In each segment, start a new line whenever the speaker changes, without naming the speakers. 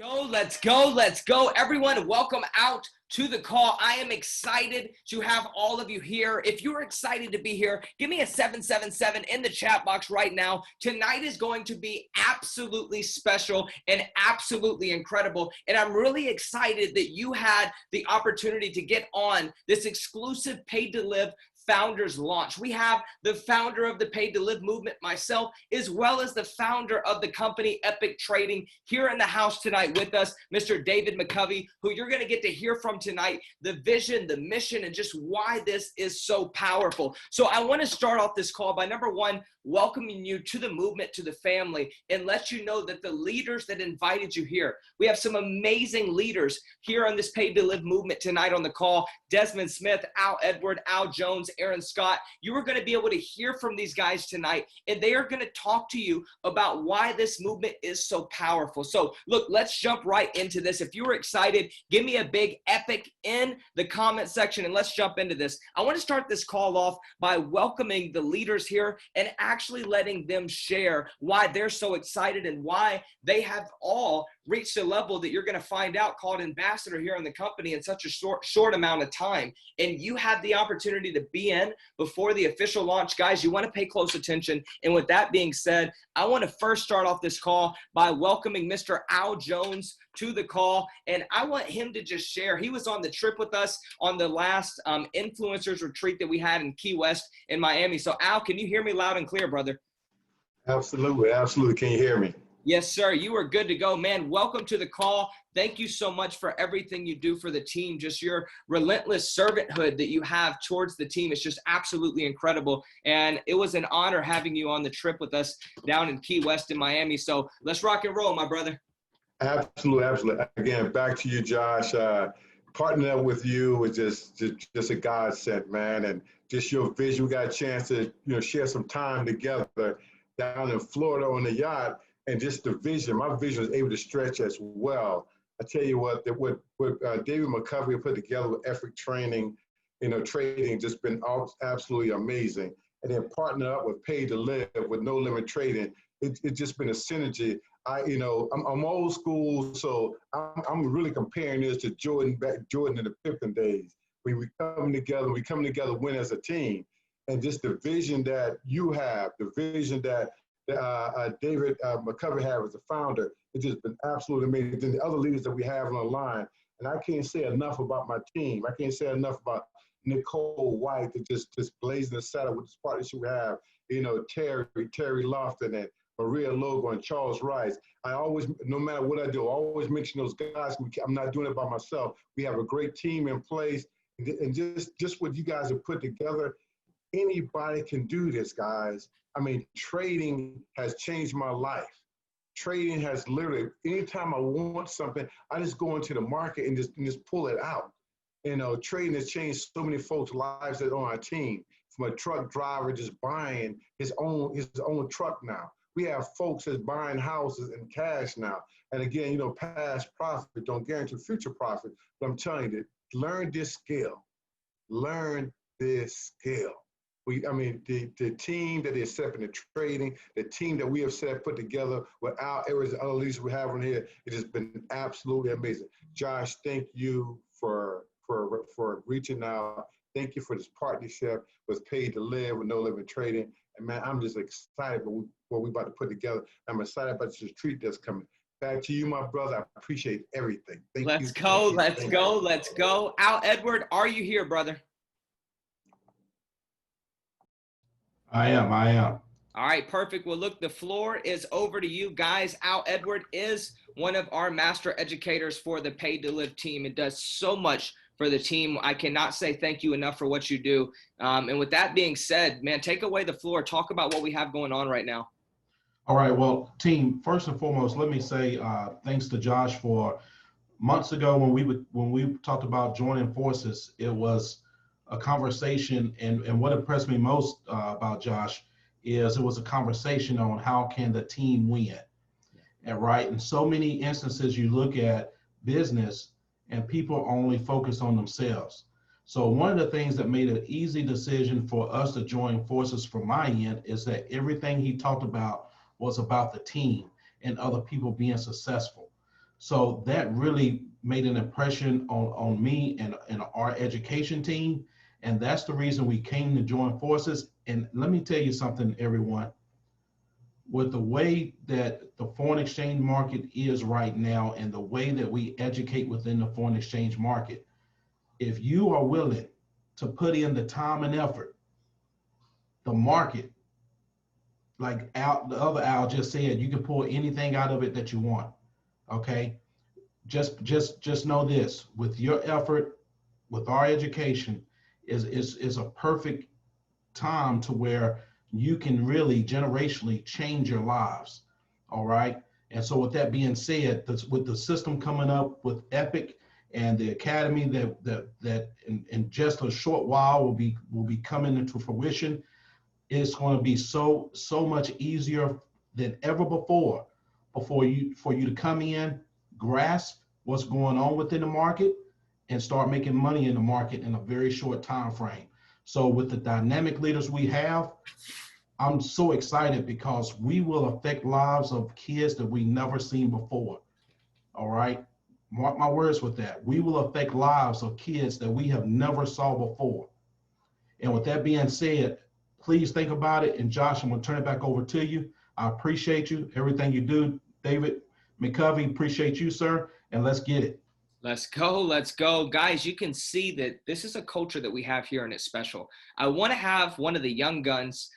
Let's go, let's go. Everyone, welcome out to the call. I am excited to have all of you here. If you're excited to be here, give me a 777 in the chat box right now. Tonight is going to be absolutely special and absolutely incredible. And I'm really excited that you had the opportunity to get on this exclusive Paid to Live founders launch. We have the founder of the Paid to Live movement, myself, as well as the founder of the company Epic Trading here in the house tonight with us, Mr. David McCovey, who you're going to get to hear from tonight, the vision, the mission, and just why this is so powerful. So I want to start off this call by number one, welcoming you to the movement, to the family, and let you know that the leaders that invited you here, we have some amazing leaders here on this Paid to Live movement tonight on the call. Desmond Smith, Al Edward, Al Jones, Aaron Scott. You are going to be able to hear from these guys tonight, and they are going to talk to you about why this movement is so powerful. So look, let's jump right into this. If you are excited, give me a big epic in the comment section, and let's jump into this. I want to start this call off by welcoming the leaders here and actually letting them share why they're so excited and why they have all reached a level that you're going to find out called ambassador here in the company in such a short amount of time. And you have the opportunity to be in before the official launch. Guys, you want to pay close attention. And with that being said, I want to first start off this call by welcoming Mr. Al Jones to the call. And I want him to just share. He was on the trip with us on the last influencers retreat that we had in Key West in Miami. So Al, can you hear me loud and clear, brother?
Absolutely. Absolutely. Can you hear me?
Yes, sir. You are good to go, man. Welcome to the call. Thank you so much for everything you do for the team. Just your relentless servanthood that you have towards the team is just absolutely incredible. And it was an honor having you on the trip with us down in Key West in Miami. So let's rock and roll, my brother.
Absolutely. Absolutely. Again, back to you, Josh. Partnering up with you was just a godsend, man. And just your vision. We got a chance to, share some time together down in Florida on the yacht. And just the vision, my vision was able to stretch as well. I tell you what David McCovey put together with Epic Trading, just been absolutely amazing. And then partner up with Paid to Live with No Limit Trading, it's just been a synergy. I'm old school, so I'm really comparing this to Jordan in the Pippen days. We come together, win as a team, and just the vision that you have, the vision that David McCovey had as a founder, it's just been absolutely amazing. And the other leaders that we have on the line, and I can't say enough about my team. I can't say enough about Nicole White that just blazing the saddle with this partnership we have. Terry Lofton and Maria Logo and Charles Rice. I always, no matter what I do, I always mention those guys. I'm not doing it by myself. We have a great team in place, and just what you guys have put together. Anybody can do this, guys. I mean, trading has changed my life. Trading has literally, anytime I want something, I just go into the market and just pull it out. Trading has changed so many folks' lives that are on our team. From a truck driver just buying his own truck now. We have folks that's buying houses in cash now. And again, past profit don't guarantee future profit. But I'm telling you, learn this skill. Learn this skill. The team that is set up in the trading, the team that we have put together with our areas and other leaders we have on here, it has been absolutely amazing. Josh, thank you for reaching out. Thank you for this partnership with Paid to Live with No Limit Trading. And man, I'm just excited about what we're about to put together. I'm excited about this retreat that's coming. Back to you, my brother. I appreciate everything.
Let's go. Al Edward, are you here, brother?
I am.
All right, perfect. Well, look, the floor is over to you guys. Al Edward is one of our master educators for the Paid to Live team. It does so much for the team. I cannot say thank you enough for what you do. And with that being said, man, take away the floor. Talk about what we have going on right now.
All right, well, team, first and foremost, let me say thanks to Josh for months ago when we talked about joining forces. It was a conversation, and what impressed me most about Josh is it was a conversation on how can the team win. And right, in so many instances you look at business and people only focus on themselves. So one of the things that made an easy decision for us to join forces from my end is that everything he talked about was about the team and other people being successful. So that really made an impression on me and our education team. And that's the reason we came to join forces. And let me tell you something, everyone. With the way that the foreign exchange market is right now and the way that we educate within the foreign exchange market, if you are willing to put in the time and effort, the market, like the other Al just said, you can pull anything out of it that you want. Okay. Just know this: with your effort, with our education, is a perfect time to where you can really generationally change your lives. All right. And so with that being said, with the system coming up with Epic and the academy that in just a short while will be coming into fruition, it's going to be so much easier than ever before for you to come in, grasp what's going on within the market, and start making money in the market in a very short time frame. So with the dynamic leaders we have, I'm so excited because we will affect lives of kids that we never seen before. All right. Mark my words with that. We will affect lives of kids that we have never saw before. And with that being said, please think about it. And Josh, I'm going to turn it back over to you. I appreciate you, everything you do. David McCovey, appreciate you, sir. And let's get it.
Let's go. Let's go. Guys, you can see that this is a culture that we have here and it's special. I want to have one of the young guns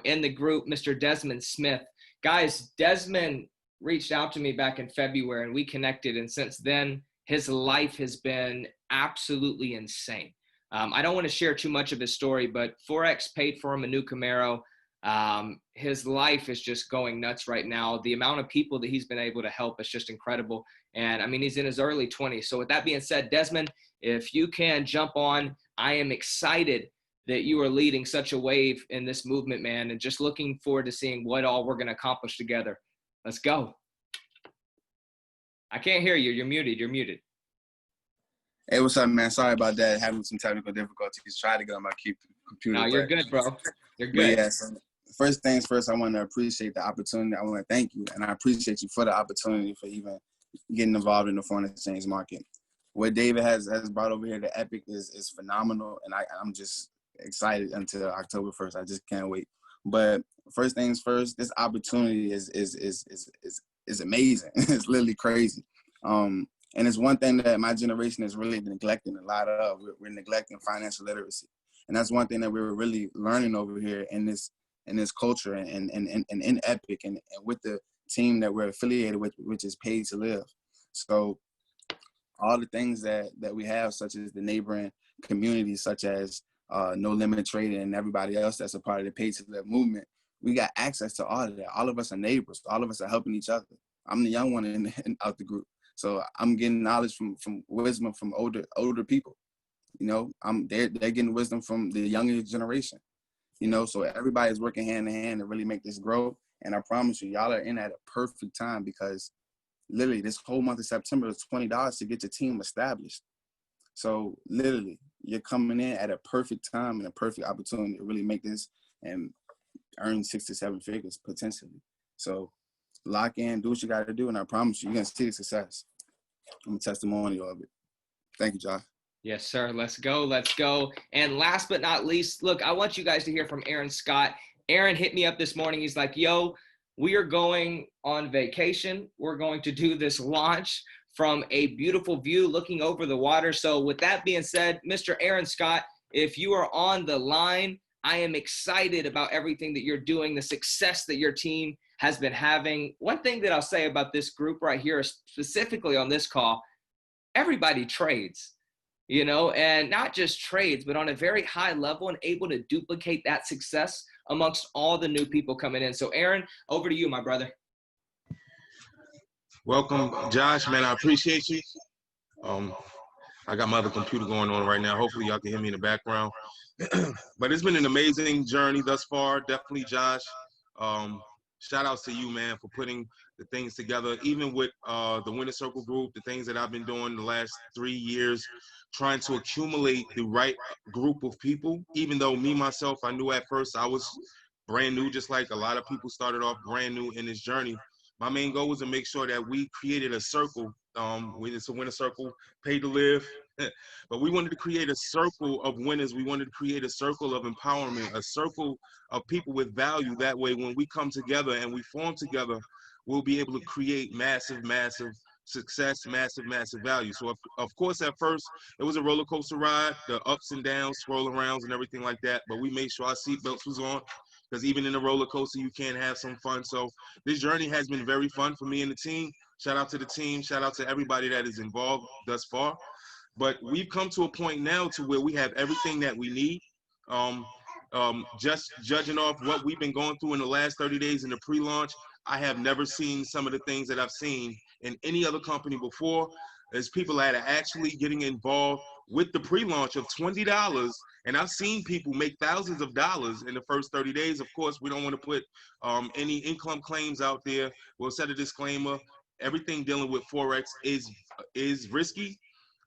in the group, Mr. Desmond Smith. Guys, Desmond reached out to me back in February and we connected. And since then, his life has been absolutely insane. I don't want to share too much of his story, but Forex paid for him a new Camaro. His life is just going nuts right now. The amount of people that he's been able to help is just incredible. And I mean, he's in his early 20s. So with that being said, Desmond, if you can jump on, I am excited that you are leading such a wave in this movement, man, and just looking forward to seeing what all we're going to accomplish together. Let's go. I can't hear you. You're muted. You're muted.
Hey, what's up, man? Sorry about that. Having some technical difficulties. Try to get on my computer.
No, you're good, bro. You're good.
But yeah, so first things first, I want to appreciate the opportunity. I want to thank you, and I appreciate you for the opportunity for even getting involved in the foreign exchange market. What David has brought over here to Epic is phenomenal, and I'm just excited until October 1st. I just can't wait. But first things first, this opportunity is amazing. It's literally crazy. And it's one thing that my generation is really neglecting a lot of. We're neglecting financial literacy. And that's one thing that we're really learning over here in this culture and in Epic and with the team that we're affiliated with, which is Paid2Live. So all the things that we have, such as the neighboring communities, such as No Limit Trading and everybody else that's a part of the Paid2Live movement, we got access to all of that. All of us are neighbors. All of us are helping each other. I'm the young one out the group. So I'm getting knowledge from wisdom from older people. You know, they're getting wisdom from the younger generation. You know, so everybody's working hand in hand to really make this grow. And I promise you, y'all are in at a perfect time because literally this whole month of September is $20 to get your team established. So literally, you're coming in at a perfect time and a perfect opportunity to really make this and earn 6 to 7 figures potentially. So lock in, do what you got to do, and I promise you, you're going to see the success. I'm a testimonial of it. Thank you, Josh.
Yes, sir. Let's go. Let's go. And last but not least, look, I want you guys to hear from Aaron Scott. Aaron hit me up this morning. He's like, yo, we are going on vacation. We're going to do this launch from a beautiful view looking over the water. So with that being said, Mr. Aaron Scott, if you are on the line, I am excited about everything that you're doing, the success that your team has been having. One thing that I'll say about this group right here, specifically on this call, everybody trades, you know, and not just trades, but on a very high level and able to duplicate that success amongst all the new people coming in. So Aaron, over to you, my brother.
Welcome, Josh, man, I appreciate you. I got my other computer going on right now. Hopefully y'all can hear me in the background. But it's been an amazing journey thus far. Definitely, Josh. Shout outs to you, man, for putting the things together, even with the Winner Circle group, the things that I've been doing the last 3 years, trying to accumulate the right group of people. Even though me, myself, I knew at first I was brand new, just like a lot of people started off brand new in this journey. My main goal was to make sure that we created a circle. It's a winner circle, paid to live. But we wanted to create a circle of winners. We wanted to create a circle of empowerment, a circle of people with value. That way, when we come together and we form together, we'll be able to create massive, massive success, massive, massive value. So, of course, at first, it was a roller coaster ride, the ups and downs, swirl arounds and everything like that. But we made sure our seatbelts was on, because even in a roller coaster, you can have some fun. So this journey has been very fun for me and the team. Shout out to the team. Shout out to everybody that is involved thus far. But we've come to a point now to where we have everything that we need. Just judging off what we've been going through in the last 30 days in the pre-launch, I have never seen some of the things that I've seen in any other company before. There's people that are actually getting involved with the pre-launch of $20, and I've seen people make thousands of dollars in the first 30 days. Of course, we don't want to put any income claims out there. We'll set a disclaimer. Everything dealing with Forex is risky.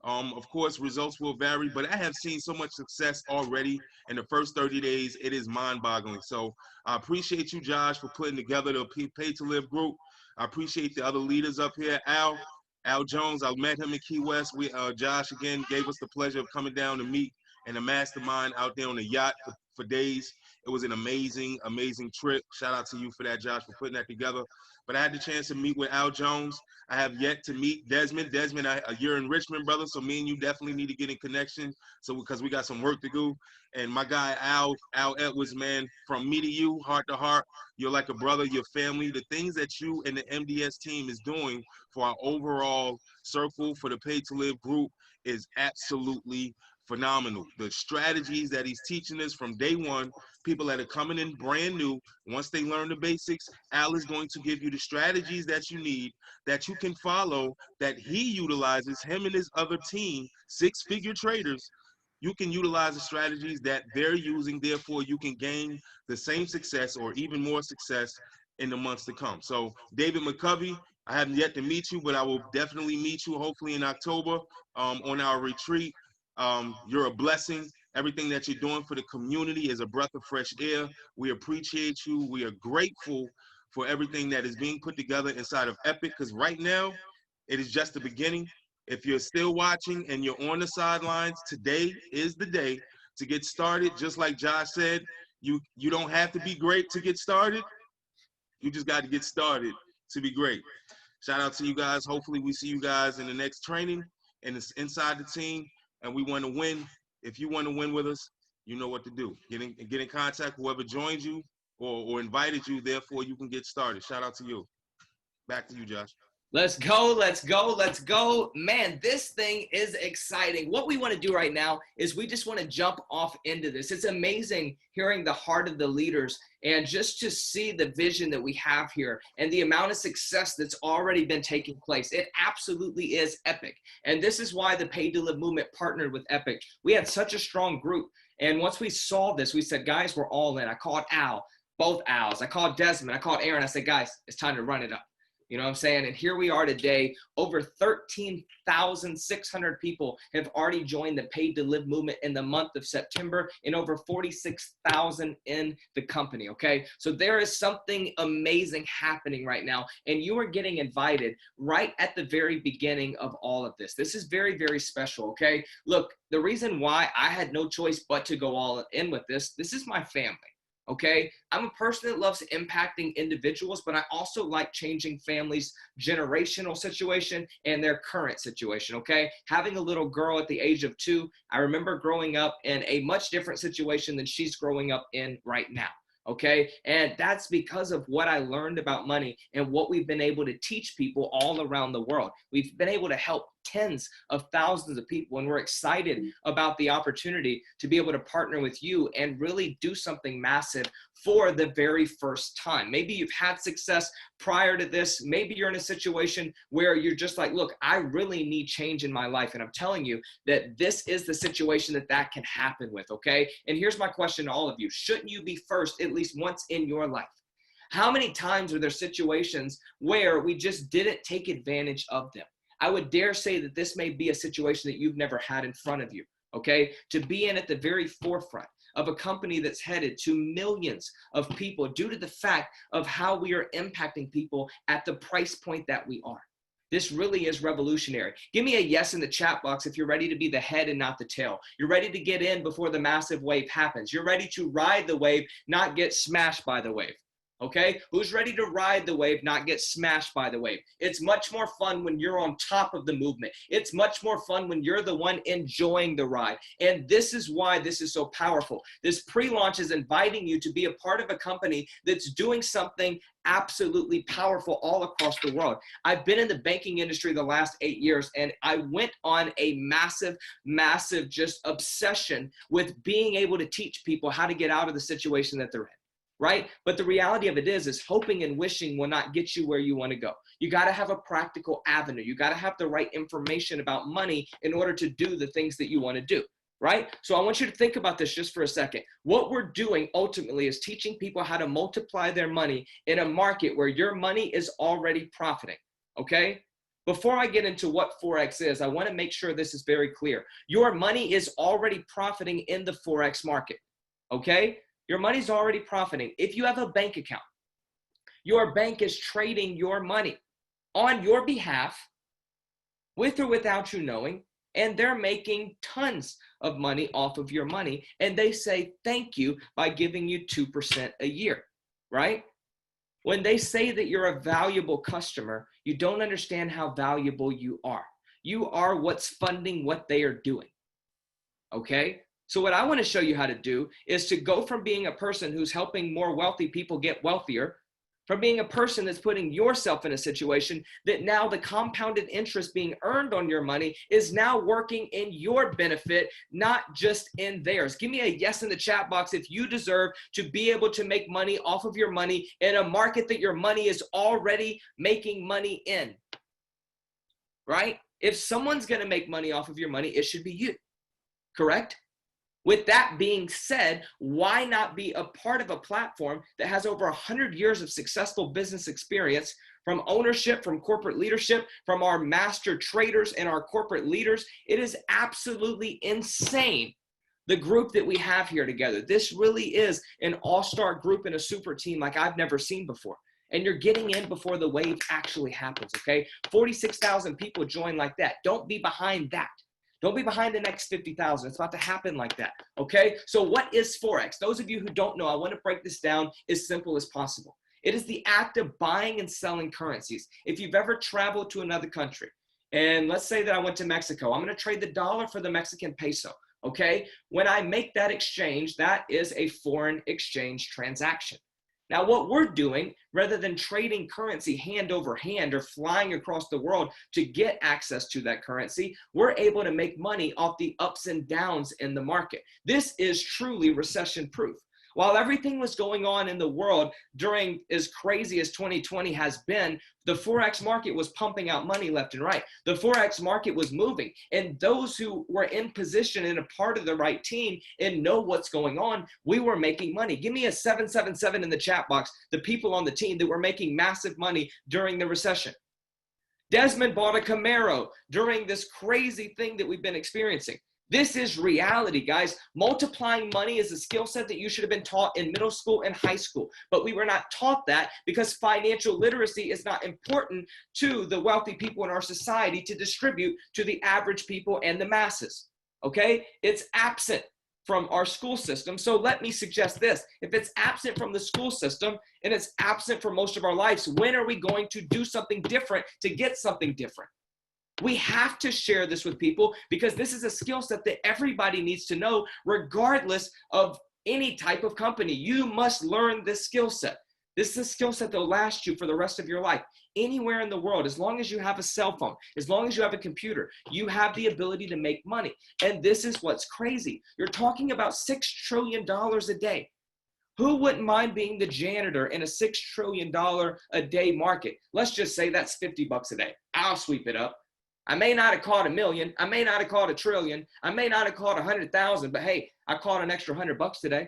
Of course, results will vary, but I have seen so much success already in the first 30 days. It is mind-boggling. So I appreciate you, Josh, for putting together the Pay to Live group. I appreciate the other leaders up here. Al Jones, I met him in Key West. Josh, again, gave us the pleasure of coming down to meet in a mastermind out there on the yacht for days. It was an amazing, amazing trip. Shout out to you for that, Josh, for putting that together. But I had the chance to meet with Al Jones. I have yet to meet Desmond. Desmond, you're in Richmond, brother, so me and you definitely need to get in connection. So because we got some work to do. And my guy, Al Edwards, man, from me to you, heart to heart, you're like a brother, your family. The things that you and the MDS team is doing for our overall circle, for the Pay to Live group, is absolutely phenomenal. The strategies that he's teaching us from day one, people that are coming in brand new, once they learn the basics, Al is going to give you the strategies that you need, that you can follow, that he utilizes, him and his other team, six-figure traders. You can utilize the strategies that they're using, therefore you can gain the same success or even more success in the months to come. So David McCovey, I haven't yet to meet you, but I will definitely meet you hopefully in October on our retreat. You're a blessing. Everything that you're doing for the community is a breath of fresh air. We appreciate you. We are grateful for everything that is being put together inside of Epic, because right now it is just the beginning. If you're still watching and you're on the sidelines, today is the day to get started. Just like Josh said, you don't have to be great to get started. You just got to get started to be great. Shout out to you guys. Hopefully we see you guys in the next training, and it's inside the team, and we want to win. If you want to win with us, you know what to do. Get in contact, whoever joined you or invited you, therefore you can get started. Shout out to you. Back to you, Josh.
Let's go, let's go, let's go. Man, this thing is exciting. What we want to do right now is we just want to jump off into this. It's amazing hearing the heart of the leaders and just to see the vision that we have here and the amount of success that's already been taking place. It absolutely is epic. And this is why the Paid to Live movement partnered with Epic. We had such a strong group. And once we saw this, we said, guys, we're all in. I called Al, both Als. I called Desmond. I called Aaron. I said, guys, it's time to run it up. You know what I'm saying? And here we are today. Over 13,600 people have already joined the Paid to Live movement in the month of September, and over 46,000 in the company, okay? So there is something amazing happening right now, and you are getting invited right at the very beginning of all of this. This is very, very special, okay? Look, the reason why I had no choice but to go all in with this is my family. Okay, I'm a person that loves impacting individuals, but I also like changing families' generational situation and their current situation. Okay, having a little girl at the age of 2, I remember growing up in a much different situation than she's growing up in right now. Okay, and that's because of what I learned about money and what we've been able to teach people all around the world. We've been able to help tens of thousands of people, and we're excited about the opportunity to be able to partner with you and really do something massive for the very first time. Maybe you've had success prior to this. Maybe you're in a situation where you're just like, look, I really need change in my life. And I'm telling you that this is the situation that can happen with, okay? And here's my question to all of you. Shouldn't you be first at least once in your life? How many times are there situations where we just didn't take advantage of them? I would dare say that this may be a situation that you've never had in front of you, okay? To be in at the very forefront of a company that's headed to millions of people due to the fact of how we are impacting people at the price point that we are. This really is revolutionary. Give me a yes in the chat box if you're ready to be the head and not the tail. You're ready to get in before the massive wave happens. You're ready to ride the wave, not get smashed by the wave. Okay? Who's ready to ride the wave, not get smashed by the wave? It's much more fun when you're on top of the movement. It's much more fun when you're the one enjoying the ride. And this is why this is so powerful. This pre-launch is inviting you to be a part of a company that's doing something absolutely powerful all across the world. I've been in the banking industry the last 8 years, and I went on a massive just obsession with being able to teach people how to get out of the situation that they're in. Right? But the reality of it is hoping and wishing will not get you where you want to go. You got to have a practical avenue. You got to have the right information about money in order to do the things that you want to do. Right? So I want you to think about this just for a second. What we're doing ultimately is teaching people how to multiply their money in a market where your money is already profiting. Okay? Before I get into what Forex is, I want to make sure this is very clear. Your money is already profiting in the Forex market. Okay? Your money's already profiting. If you have a bank account, your bank is trading your money on your behalf, with or without you knowing, and they're making tons of money off of your money, and they say thank you by giving you 2% a year, right? When they say that you're a valuable customer, you don't understand how valuable you are. You are what's funding what they are doing, okay? So what I want to show you how to do is to go from being a person who's helping more wealthy people get wealthier, from being a person that's putting yourself in a situation that now the compounded interest being earned on your money is now working in your benefit, not just in theirs. Give me a yes in the chat box if you deserve to be able to make money off of your money in a market that your money is already making money in, right? If someone's going to make money off of your money, it should be you, correct? With that being said, why not be a part of a platform that has over 100 years of successful business experience, from ownership, from corporate leadership, from our master traders and our corporate leaders? It is absolutely insane, the group that we have here together. This really is an all-star group and a super team like I've never seen before. And you're getting in before the wave actually happens, okay? 46,000 people join like that. Don't be behind that. Don't be behind the next 50,000. It's about to happen like that, okay? So what is Forex? Those of you who don't know, I want to break this down as simple as possible. It is the act of buying and selling currencies. If you've ever traveled to another country, and let's say that I went to Mexico, I'm going to trade the dollar for the Mexican peso, okay? When I make that exchange, that is a foreign exchange transaction. Now, what we're doing, rather than trading currency hand over hand or flying across the world to get access to that currency, we're able to make money off the ups and downs in the market. This is truly recession-proof. While everything was going on in the world during as crazy as 2020 has been, the Forex market was pumping out money left and right. The Forex market was moving, and those who were in position and a part of the right team and know what's going on, we were making money. Give me a 777 in the chat box, the people on the team that were making massive money during the recession. Desmond bought a Camaro during this crazy thing that we've been experiencing. This is reality, guys. Multiplying money is a skill set that you should have been taught in middle school and high school, but we were not taught that because financial literacy is not important to the wealthy people in our society to distribute to the average people and the masses, okay? It's absent from our school system. So let me suggest this. If it's absent from the school system and it's absent for most of our lives, when are we going to do something different to get something different? We have to share this with people because this is a skill set that everybody needs to know regardless of any type of company. You must learn this skill set. This is a skill set that will last you for the rest of your life. Anywhere in the world, as long as you have a cell phone, as long as you have a computer, you have the ability to make money. And this is what's crazy. You're talking about $6 trillion a day. Who wouldn't mind being the janitor in a $6 trillion a day market? Let's just say that's 50 bucks a day. I'll sweep it up. I may not have caught 1 million. I may not have caught 1 trillion. I may not have caught 100,000, but hey, I caught an extra 100 bucks today,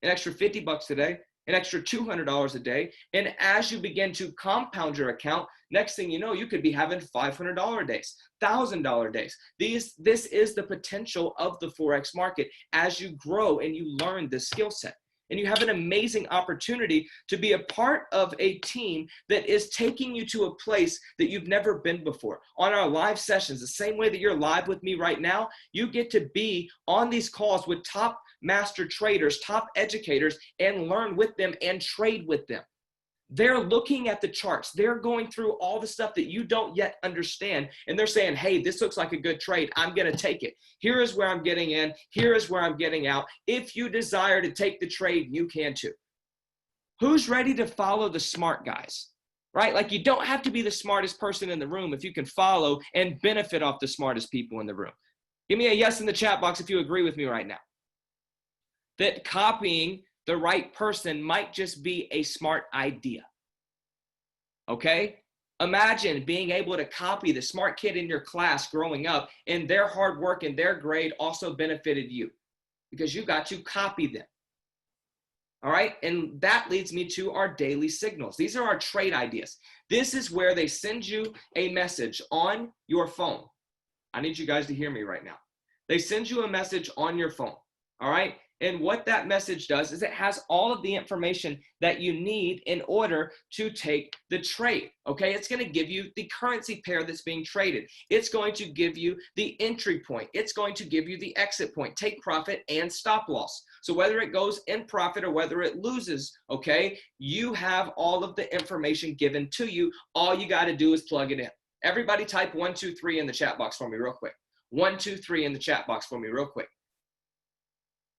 an extra 50 bucks today. an extra $200 a day. And as you begin to compound your account, next thing you know, you could be having $500 days, $1,000 days. This is the potential of the Forex market as you grow and you learn this skill set. And you have an amazing opportunity to be a part of a team that is taking you to a place that you've never been before. On our live sessions, the same way that you're live with me right now, you get to be on these calls with top master traders, top educators, and learn with them and trade with them. They're looking at the charts. They're going through all the stuff that you don't yet understand. And they're saying, hey, this looks like a good trade. I'm going to take it. Here is where I'm getting in. Here is where I'm getting out. If you desire to take the trade, you can too. Who's ready to follow the smart guys? Right? Like, you don't have to be the smartest person in the room if you can follow and benefit off the smartest people in the room. Give me a yes in the chat box if you agree with me right now. That copying the right person might just be a smart idea. Okay? Imagine being able to copy the smart kid in your class growing up, and their hard work and their grade also benefited you because you got to copy them. All right? And that leads me to our daily signals. These are our trade ideas. This is where they send you a message on your phone. I need you guys to hear me right now. They send you a message on your phone. All right? And what that message does is it has all of the information that you need in order to take the trade, okay? It's going to give you the currency pair that's being traded. It's going to give you the entry point. It's going to give you the exit point, take profit and stop loss. So whether it goes in profit or whether it loses, okay, you have all of the information given to you. All you got to do is plug it in. Everybody type 1, 2, 3 in the chat box for me real quick. 1, 2, 3 in the chat box for me real quick.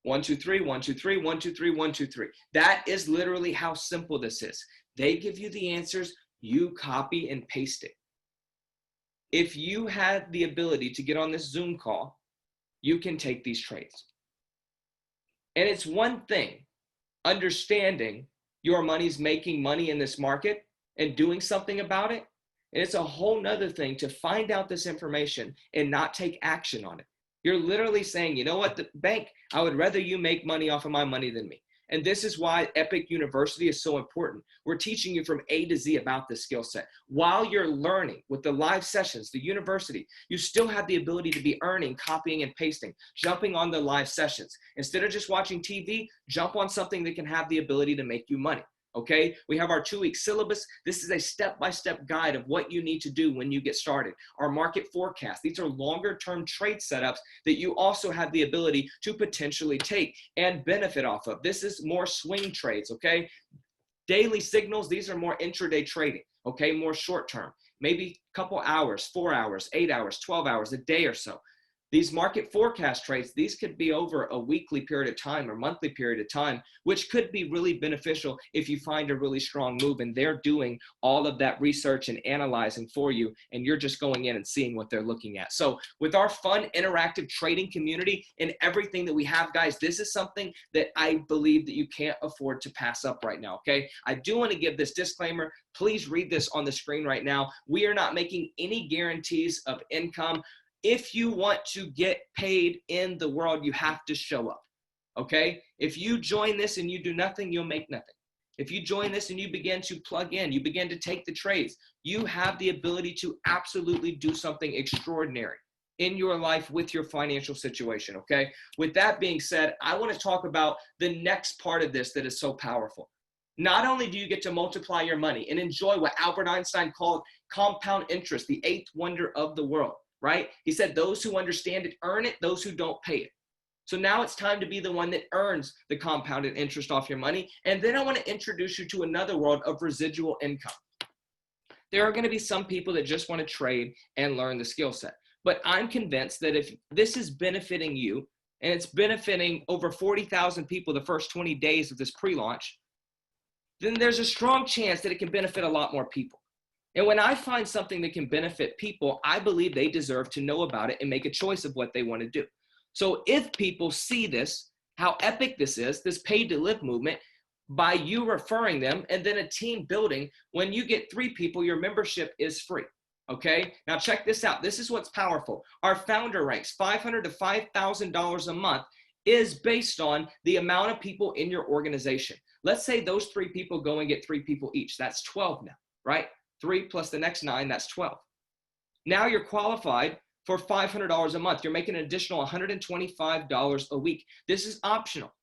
1, 2, 3, 1, 2, 3, 1, 2, 3, 1, 2, 3. That is literally how simple this is. They give you the answers, you copy and paste it. If you had the ability to get on this Zoom call, you can take these trades. And it's one thing, understanding your money's making money in this market and doing something about it. And it's a whole nother thing to find out this information and not take action on it. You're literally saying, you know what, the bank, I would rather you make money off of my money than me. And this is why Epic University is so important. We're teaching you from A to Z about this skill set. While you're learning with the live sessions, the university, you still have the ability to be earning, copying and pasting, jumping on the live sessions. Instead of just watching TV, jump on something that can have the ability to make you money. Okay, we have our 2-week syllabus. This is a step-by-step guide of what you need to do when you get started. Our market forecast. These are longer-term trade setups that you also have the ability to potentially take and benefit off of. This is more swing trades, okay? Daily signals, these are more intraday trading, okay? More short-term, maybe a couple hours, 4 hours, 8 hours, 12 hours, a day or so. These market forecast trades, these could be over a weekly period of time or monthly period of time, which could be really beneficial if you find a really strong move and they're doing all of that research and analyzing for you, and you're just going in and seeing what they're looking at. So with our fun, interactive trading community and everything that we have, guys, this is something that I believe that you can't afford to pass up right now, okay? I do want to give this disclaimer. Please read this on the screen right now. We are not making any guarantees of income. If you want to get paid in the world, you have to show up, okay? If you join this and you do nothing, you'll make nothing. If you join this and you begin to plug in, you begin to take the trades, you have the ability to absolutely do something extraordinary in your life with your financial situation, okay? With that being said, I want to talk about the next part of this that is so powerful. Not only do you get to multiply your money and enjoy what Albert Einstein called compound interest, the 8th wonder of the world, right? He said, those who understand it earn it, those who don't pay it. So now it's time to be the one that earns the compounded interest off your money. And then I want to introduce you to another world of residual income. There are going to be some people that just want to trade and learn the skill set. But I'm convinced that if this is benefiting you, and it's benefiting over 40,000 people the first 20 days of this pre-launch, then there's a strong chance that it can benefit a lot more people. And when I find something that can benefit people, I believe they deserve to know about it and make a choice of what they want to do. So if people see this, how epic this is, this paid to live movement, by you referring them and then a team building, when you get 3 people, your membership is free. Okay, now check this out. This is what's powerful. Our founder ranks $500 to $5,000 a month is based on the amount of people in your organization. Let's say those 3 people go and get 3 people each. That's 12 now, right? 3 plus the next 9, that's 12. Now you're qualified for $500 a month. You're making an additional $125 a week. This is optional.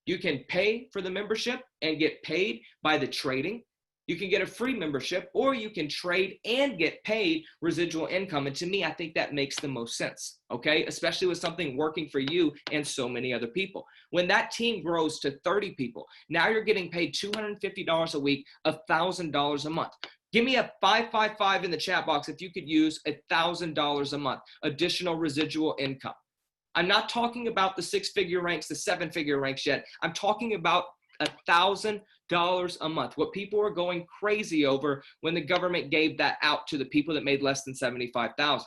You can pay for the membership and get paid by the trading. You can get a free membership, or you can trade and get paid residual income. And to me, I think that makes the most sense, okay? Especially with something working for you and so many other people. When that team grows to 30 people, now you're getting paid $250 a week, $1,000 a month. Give me a 555 in the chat box if you could use $1,000 a month, additional residual income. I'm not talking about the 6-figure ranks, the 7-figure ranks yet. I'm talking about $1,000 a month, what people were going crazy over when the government gave that out to the people that made less than $75,000.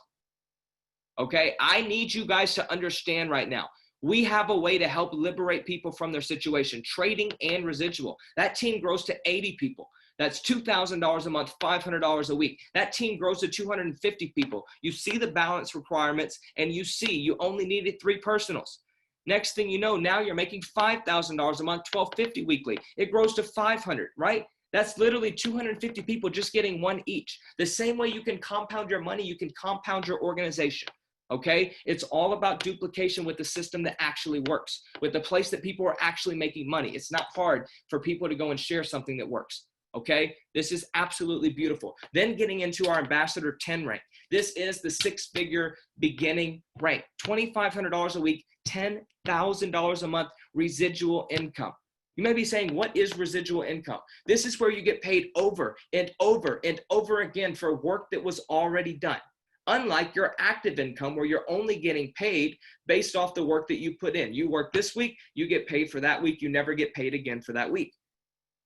Okay, I need you guys to understand right now, we have a way to help liberate people from their situation, trading and residual. That team grows to 80 people. That's $2,000 a month, $500 a week. That team grows to 250 people. You see the balance requirements, and you see you only needed 3 personals. Next thing you know, now you're making $5,000 a month, $1,250 weekly. It grows to 500, right? That's literally 250 people just getting 1 each. The same way you can compound your money, you can compound your organization. Okay? It's all about duplication with the system that actually works, with the place that people are actually making money. It's not hard for people to go and share something that works. Okay, this is absolutely beautiful. Then getting into our Ambassador 10 rank. This is the 6-figure beginning rank. $2,500 a week, $10,000 a month residual income. You may be saying, what is residual income? This is where you get paid over and over and over again for work that was already done. Unlike your active income, where you're only getting paid based off the work that you put in. You work this week, you get paid for that week. You never get paid again for that week.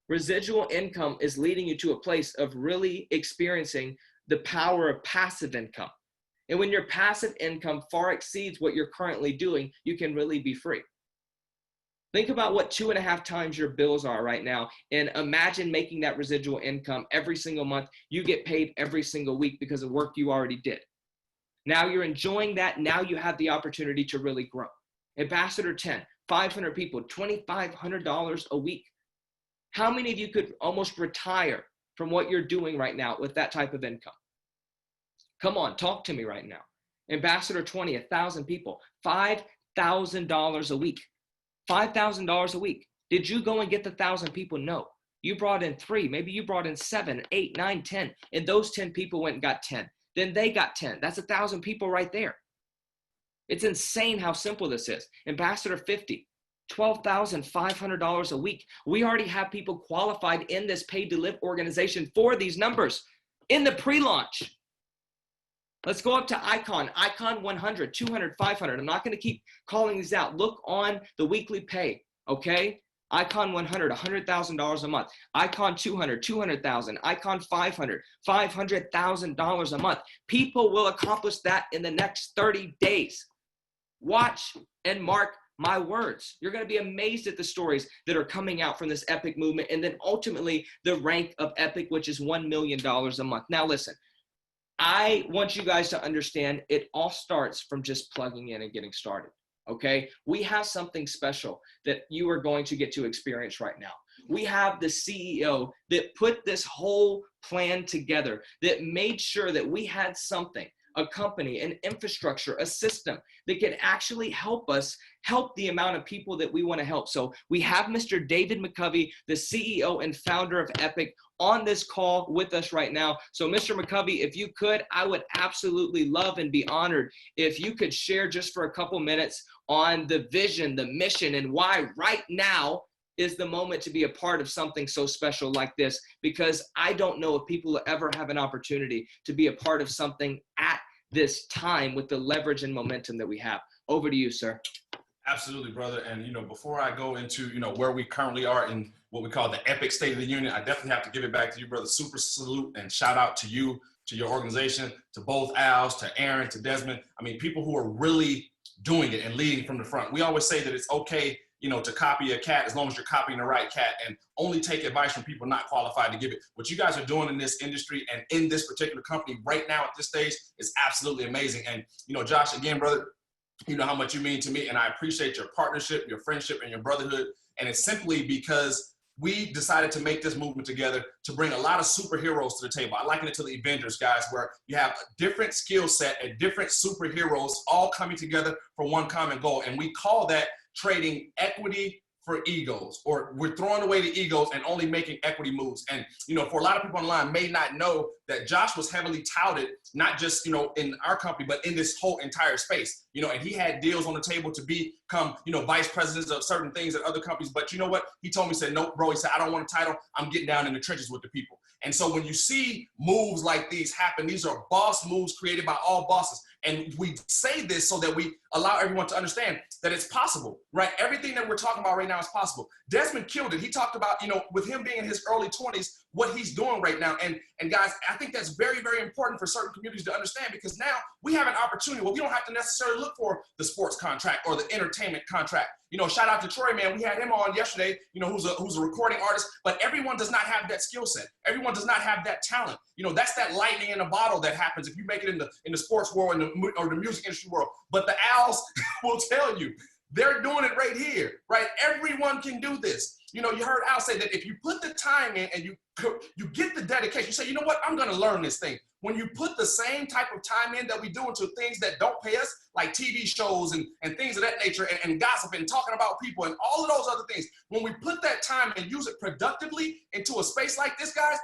Residual income is leading you to a place of really experiencing the power of passive income. And when your passive income far exceeds what you're currently doing, you can really be free. Think about what 2.5 times your bills are right now, and imagine making that residual income every single month. You get paid every single week because of work you already did. Now you're enjoying that. Now you have the opportunity to really grow. Ambassador 10, 500 people, $2,500 a week. How many of you could almost retire from what you're doing right now with that type of income? Come on, talk to me right now. Ambassador 20, 1,000 people, $5,000 a week. $5,000 a week. Did you go and get the 1,000 people? No. You brought in 3. Maybe you brought in 7, 8, 9, 10. And those 10 people went and got 10. Then they got 10. That's 1,000 people right there. It's insane how simple this is. Ambassador 50. $12,500 a week. We already have people qualified in this Paid2Live organization for these numbers in the pre-launch. Let's go up to Icon 100, 200, 500. I'm not going to keep calling these out. Look on the weekly pay, okay? Icon 100, $100,000 a month. Icon 200, $200,000. Icon 500, $500,000 a month. People will accomplish that in the next 30 days. Watch and mark my words. You're going to be amazed at the stories that are coming out from this Epic movement, and then ultimately the rank of Epic, which is $1 million a month. Now listen, I want you guys to understand it all starts from just plugging in and getting started, okay? We have something special that you are going to get to experience right now. We have the CEO that put this whole plan together, that made sure that we had something, a company, an infrastructure, a system that can actually help us help the amount of people that we want to help. So we have Mr. David McCovey, the CEO and founder of Epic, on this call with us right now. So Mr. McCovey, if you could, I would absolutely love and be honored if you could share just for a couple minutes on the vision, the mission, and why right now is the moment to be a part of something so special like this, because I don't know if people will ever have an opportunity to be a part of something at this time with the leverage and momentum that we have. Over to you, sir.
Absolutely, brother. And, before I go into, where we currently are in what we call the Epic State of the Union, I definitely have to give it back to you, brother. Super salute and shout out to you, to your organization, to both Al's, to Aaron, to Desmond. I mean, people who are really doing it and leading from the front. We always say that it's okay, to copy a cat as long as you're copying the right cat, and only take advice from people not qualified to give it. What you guys are doing in this industry and in this particular company right now at this stage is absolutely amazing. And, Josh, again, brother, you know how much you mean to me, and I appreciate your partnership, your friendship, and your brotherhood. And it's simply because we decided to make this movement together to bring a lot of superheroes to the table. I liken it to the Avengers, guys, where you have a different skill set and different superheroes all coming together for one common goal. And we call that trading equity for egos, or we're throwing away the egos and only making equity moves. And, for a lot of people online may not know that Josh was heavily touted, not just, in our company, but in this whole entire space, and he had deals on the table to become, vice presidents of certain things at other companies. But you know what? He told me, he said, nope, bro. He said, I don't want a title. I'm getting down in the trenches with the people. And so when you see moves like these happen, these are boss moves created by all bosses. And we say this so that we allow everyone to understand that it's possible, right? Everything that we're talking about right now is possible. Desmond killed it. He talked about, with him being in his early 20s, what he's doing right now. And guys, I think that's very, very important for certain communities to understand, because now we have an opportunity where we don't have to necessarily look for the sports contract or the entertainment contract. Shout out to Troy, man. We had him on yesterday, who's a recording artist, but everyone does not have that skill set. Everyone does not have that talent. That's that lightning in a bottle that happens if you make it in the sports world or the music industry world. But the Owls will tell you, they're doing it right here, right? Everyone can do this. You heard Al say that if you put the time in and you get the dedication, you say, you know what, I'm going to learn this thing. When you put the same type of time in that we do into things that don't pay us, like TV shows and things of that nature, and gossip and talking about people and all of those other things, when we put that time and use it productively into a space like this, guys,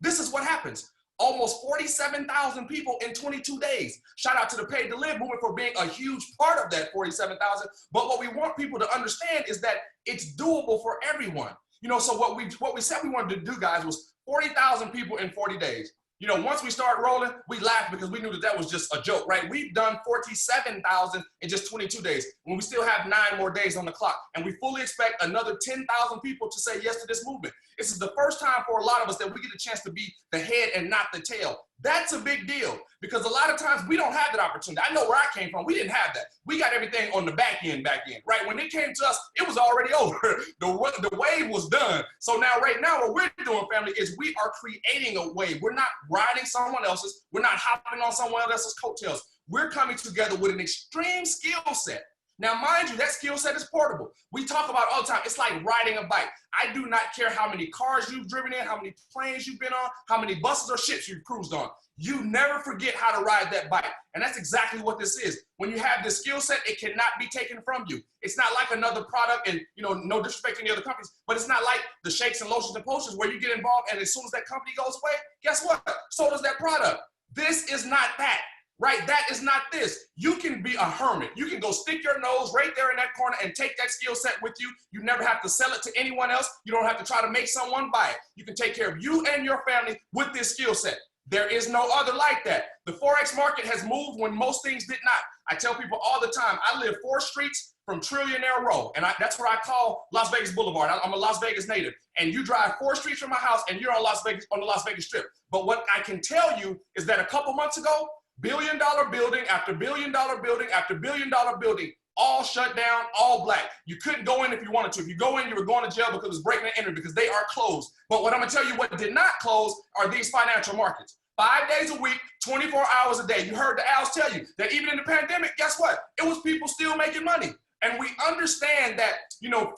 this is what happens. Almost 47,000 people in 22 days. Shout out to the Paid2Live movement for being a huge part of that 47,000. But what we want people to understand is that it's doable for everyone. So what we said we wanted to do, guys, was 40,000 people in 40 days. Once we started rolling, we laughed because we knew that was just a joke, right? We've done 47,000 in just 22 days, when we still have 9 more days on the clock. And we fully expect another 10,000 people to say yes to this movement. This is the first time for a lot of us that we get a chance to be the head and not the tail. That's a big deal, because a lot of times we don't have that opportunity. I know where I came from. We didn't have that. We got everything on the back end, right? When it came to us, it was already over. The wave was done. So now, right now, what we're doing, family, is we are creating a wave. We're not riding someone else's. We're not hopping on someone else's coattails. We're coming together with an extreme skill set. Now, mind you, that skill set is portable. We talk about it all the time. It's like riding a bike. I do not care how many cars you've driven in, how many planes you've been on, how many buses or ships you've cruised on. You never forget how to ride that bike. And that's exactly what this is. When you have this skill set, it cannot be taken from you. It's not like another product, and no disrespect to any other companies, but it's not like the shakes and lotions and potions where you get involved and as soon as that company goes away, guess what? So does that product. This is not that. Right? That is not this. You can be a hermit. You can go stick your nose right there in that corner and take that skill set with you. You never have to sell it to anyone else. You don't have to try to make someone buy it. You can take care of you and your family with this skill set. There is no other like that. The Forex market has moved when most things did not. I tell people all the time, I live 4 streets from Trillionaire Row, and that's what I call Las Vegas Boulevard. I'm a Las Vegas native, and you drive 4 streets from my house, and you're on the Las Vegas Strip. But what I can tell you is that a couple months ago, billion-dollar building after billion-dollar building after billion-dollar building, all shut down, all black. You couldn't go in if you wanted to. If you go in, you were going to jail because it was breaking and entering, because they are closed. But what I'm gonna tell you, what did not close are these financial markets. 5 days a week, 24 hours a day. You heard the Owls tell you that even in the pandemic, guess what? It was people still making money. And we understand that,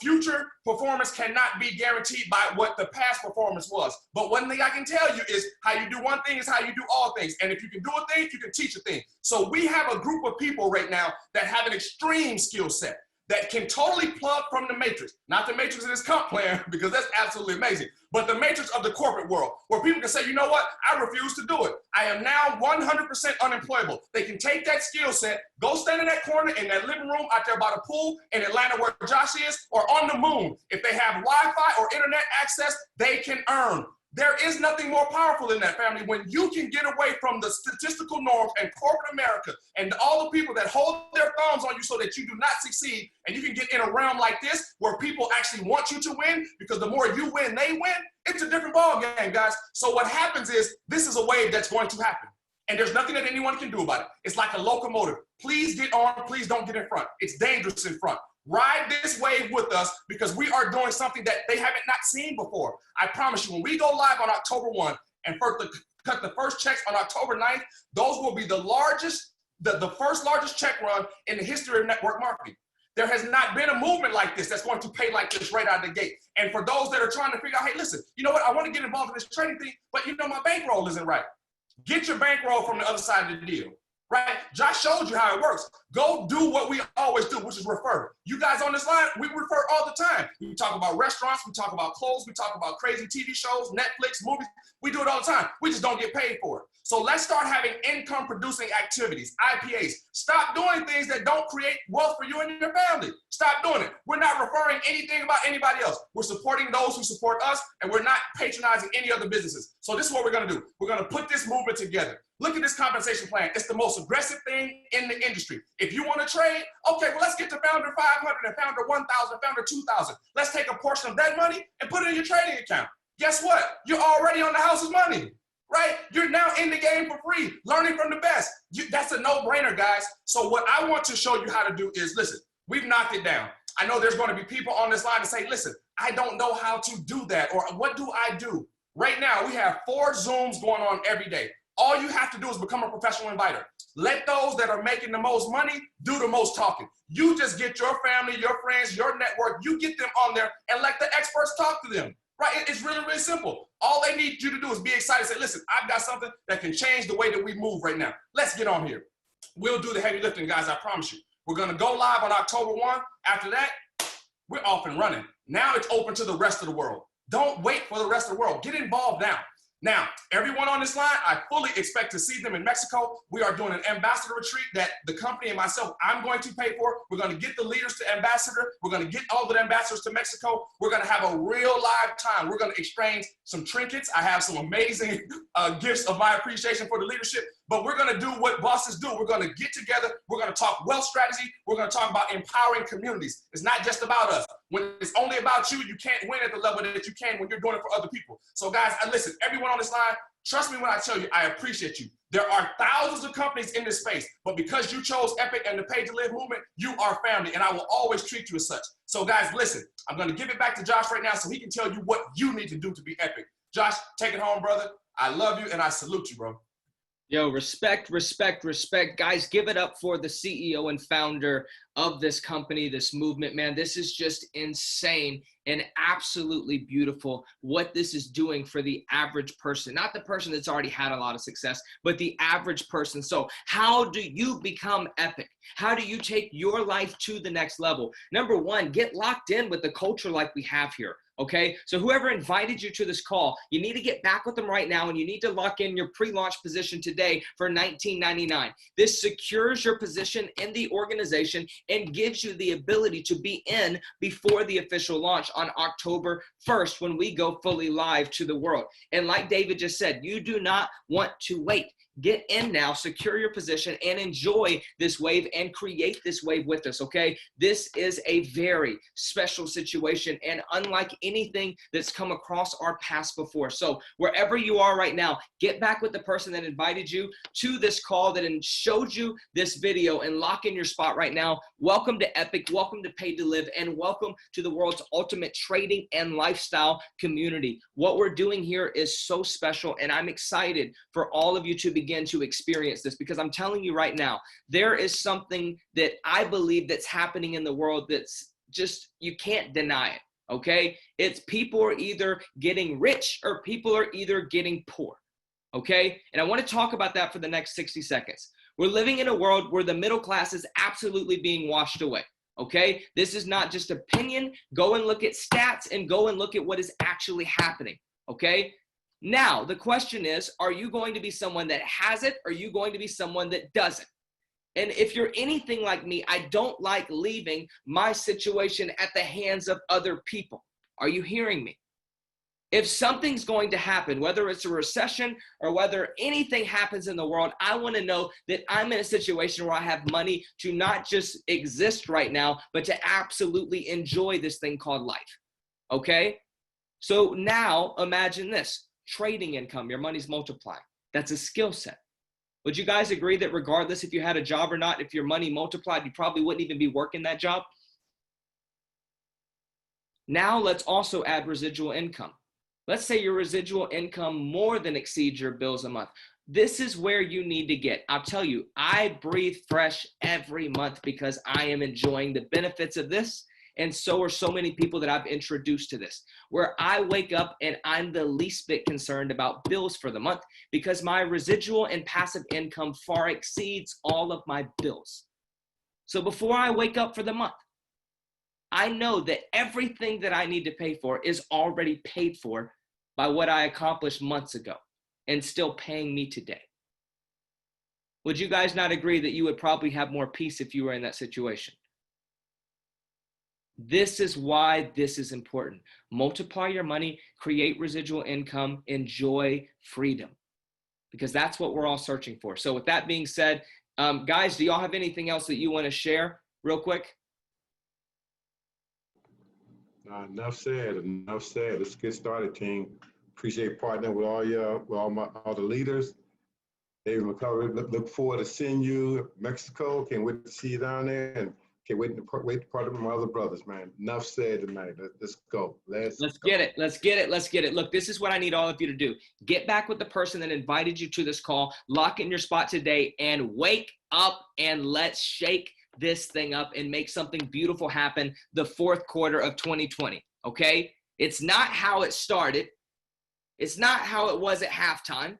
future performance cannot be guaranteed by what the past performance was. But one thing I can tell you is how you do one thing is how you do all things. And if you can do a thing, you can teach a thing. So we have a group of people right now that have an extreme skill set that can totally plug from the matrix. Not the matrix of this comp plan, because that's absolutely amazing, but the matrix of the corporate world, where people can say, you know what, I refuse to do it. I am now 100% unemployable. They can take that skill set, go stand in that corner in that living room out there by the pool in Atlanta where Josh is, or on the moon. If they have Wi-Fi or internet access, they can earn. There is nothing more powerful than that, family. When you can get away from the statistical norms and corporate America and all the people that hold their thumbs on you so that you do not succeed, and you can get in a realm like this where people actually want you to win, because the more you win, they win, it's a different ball game, guys. So what happens is, this is a wave that's going to happen. And there's nothing that anyone can do about it. It's like a locomotive. Please get on, please don't get in front. It's dangerous in front. Ride this wave with us, because we are doing something that they haven't not seen before. I promise you, when we go live on October 1 and cut the first checks on October 9th, those will be the largest, the first largest check run in the history of network marketing. There has not been a movement like this that's going to pay like this right out of the gate. And for those that are trying to figure out, hey, listen, you know what? I want to get involved in this trading thing, but you know my bankroll isn't right. Get your bankroll from the other side of the deal, right? Josh showed you how it works. Go do what we always do, which is refer. You guys on this line, we refer all the time. We talk about restaurants, we talk about clothes, we talk about crazy TV shows, Netflix, movies. We do it all the time. We just don't get paid for it. So let's start having income producing activities, IPAs. Stop doing things that don't create wealth for you and your family. Stop doing it. We're not referring anything about anybody else. We're supporting those who support us, and we're not patronizing any other businesses. So this is what we're going to do. We're going to put this movement together. Look at this compensation plan. It's the most aggressive thing in the industry. If you want to trade, okay, well, let's get to founder 500 and founder 1,000, founder 2,000. Let's take a portion of that money and put it in your trading account. Guess what? You're already on the house's money, right? You're now in the game for free, learning from the best. That's a no-brainer, guys. So what I want to show you how to do is, listen, we've knocked it down. I know there's going to be people on this line to say, listen, I don't know how to do that, or what do I do? Right now, we have 4 Zooms going on every day. All you have to do is become a professional inviter. Let those that are making the most money do the most talking. You just get your family, your friends, your network, you get them on there and let the experts talk to them. Right? It's really, really simple. All they need you to do is be excited. Say, listen, I've got something that can change the way that we move right now. Let's get on here. We'll do the heavy lifting, guys, I promise you. We're going to go live on October 1. After that, we're off and running. Now it's open to the rest of the world. Don't wait for the rest of the world. Get involved now. Now, everyone on this line, I fully expect to see them in Mexico. We are doing an ambassador retreat that the company and myself, I'm going to pay for. We're going to get the leaders to ambassador. We're going to get all the ambassadors to Mexico. We're going to have a real live time. We're going to exchange some trinkets. I have some amazing gifts of my appreciation for the leadership, but we're going to do what bosses do. We're going to get together. We're going to talk wealth strategy. We're going to talk about empowering communities. It's not just about us. When it's only about you, you can't win at the level that you can when you're doing it for other people. So guys, listen, everyone on this line, trust me when I tell you, I appreciate you. There are thousands of companies in this space, but because you chose Epic and the Paid2Live movement, you are family, and I will always treat you as such. So guys, listen, I'm going to give it back to Josh right now so he can tell you what you need to do to be epic. Josh, take it home, brother. I love you, and I salute you, bro.
Yo, respect, respect, respect. Guys, give it up for the CEO and founder of this company, this movement, man. This is just insane and absolutely beautiful what this is doing for the average person. Not the person that's already had a lot of success, but the average person. So how do you become epic? How do you take your life to the next level? Number one, get locked in with the culture like we have here. Okay, so whoever invited you to this call, you need to get back with them right now, and you need to lock in your pre-launch position today for $19.99. This secures your position in the organization and gives you the ability to be in before the official launch on October 1st when we go fully live to the world. And like David just said, you do not want to wait. Get in now, secure your position, and enjoy this wave and create this wave with us, okay? This is a very special situation and unlike anything that's come across our paths before. So wherever you are right now, get back with the person that invited you to this call, that showed you this video, and lock in your spot right now. Welcome to Epic, welcome to Paid2Live, and welcome to the world's ultimate trading and lifestyle community. What we're doing here is so special, and I'm excited for all of you to begin to experience this, because I'm telling you right now, there is something that I believe that's happening in the world that's just, you can't deny it, okay? It's people are either getting rich or people are either getting poor, okay? And I want to talk about that for the next 60 seconds. We're living in a world where the middle class is absolutely being washed away. Okay, this is not just opinion. Go and look at stats and go and look at what is actually happening. Okay, now the question is, are you going to be someone that has it, or are you going to be someone that doesn't? And if you're anything like me, I don't like leaving my situation at the hands of other people. Are you hearing me? If something's going to happen, whether it's a recession or whether anything happens in the world, I want to know that I'm in a situation where I have money to not just exist right now, but to absolutely enjoy this thing called life. Okay? So now imagine this, trading income, your money's multiplying. That's a skill set. Would you guys agree that regardless if you had a job or not, if your money multiplied, you probably wouldn't even be working that job? Now let's also add residual income. Let's say your residual income more than exceeds your bills a month. This is where you need to get. I'll tell you, I breathe fresh every month because I am enjoying the benefits of this. And so are so many people that I've introduced to this, where I wake up and I'm the least bit concerned about bills for the month because my residual and passive income far exceeds all of my bills. So before I wake up for the month, I know that everything that I need to pay for is already paid for by what I accomplished months ago and still paying me today. Would you guys not agree that you would probably have more peace if you were in that situation? This is why this is important. Multiply your money, create residual income, enjoy freedom, because that's what we're all searching for. So with that being said, guys, do y'all have anything else that you want to share real quick?
Enough said. Enough said. Let's get started, team. Appreciate partnering with all the leaders. David McCullough, look forward to seeing you in Mexico. Can't wait to see you down there, and can't wait to partner with my other brothers, man. Enough said tonight. Let's go. Let's go.
Get it. Let's get it. Let's get it. Look, this is what I need all of you to do. Get back with the person that invited you to this call. Lock in your spot today and wake up, and let's shake this thing up and make something beautiful happen the fourth quarter of 2020. Okay? It's not how it started. It's not how it was at halftime.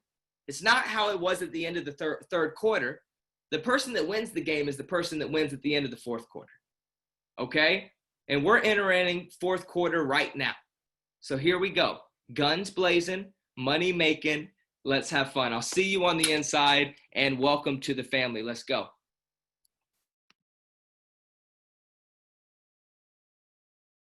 It's not how it was at the end of the third quarter. The person that wins the game is the person that wins at the end of the fourth quarter. Okay? And we're entering fourth quarter right now. So here we go. Guns blazing, money making. Let's have fun. I'll see you on the inside, and welcome to the family. Let's go.